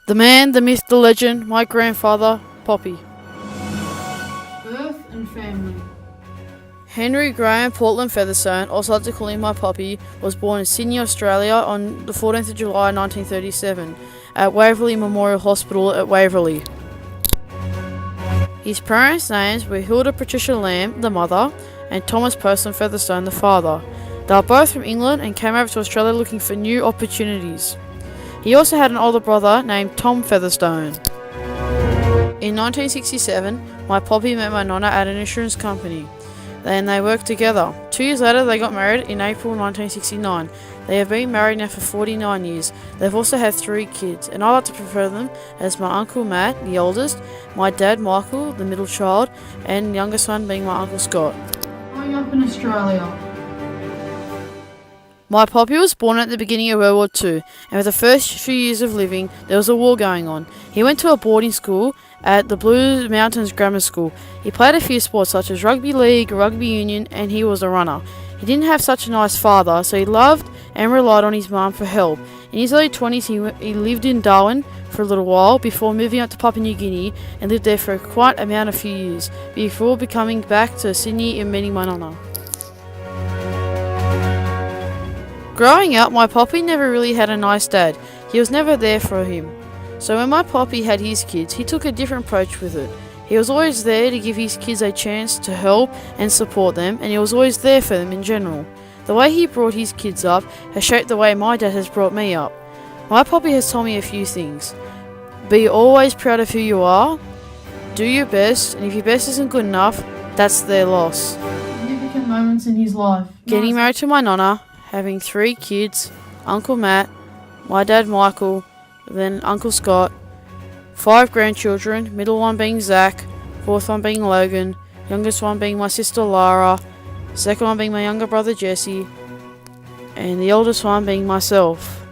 The man, the myth, the legend, my grandfather, Poppy. Birth and family. Henry Graham Portland Featherstone, also like to call him my Poppy, was born in Sydney, Australia on the 14th of July 1937 at Waverley Memorial Hospital at Waverley. His parents' names were Hilda Patricia Lamb, the mother, and Thomas Portland Featherstone, the father. They were both from England and came over to Australia looking for new opportunities. He also had an older brother named Tom Featherstone. In 1967, my Poppy met my nonna at an insurance company. Then they worked together. 2 years later, they got married in April 1969. They have been married now for 49 years. They've also had 3 kids, and I like to prefer them as my uncle Matt, the oldest, my dad Michael, the middle child, and youngest one being my uncle Scott. Growing up in Australia. My Poppy was born at the beginning of World War II, and for the first few years of living, there was a war going on. He went to a boarding school at the Blue Mountains Grammar School. He played a few sports such as rugby league, rugby union, and he was a runner. He didn't have such a nice father, so he loved and relied on his mum for help. In his early 20s, he lived in Darwin for a little while before moving up to Papua New Guinea and lived there for quite a few years before becoming back to Sydney and meeting my nonna. Growing up, my Poppy never really had a nice dad. He was never there for him. So when my Poppy had his kids, he took a different approach with it. He was always there to give his kids a chance to help and support them, and he was always there for them in general. The way he brought his kids up has shaped the way my dad has brought me up. My Poppy has told me a few things. Be always proud of who you are, do your best, and if your best isn't good enough, that's their loss. Significant moments in his life. Getting married to my nonna, having 3 kids, Uncle Matt, my dad Michael, then Uncle Scott, 5 grandchildren, middle one being Zach, 4th one being Logan, youngest one being my sister Lara, second one being my younger brother Jesse, and the oldest one being myself.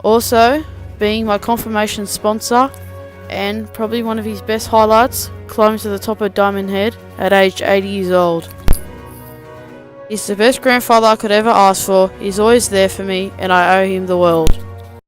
Also, being my confirmation sponsor, and probably one of his best highlights, climbing to the top of Diamond Head at age 80 years old. He's the best grandfather I could ever ask for. He's always there for me, and I owe him the world.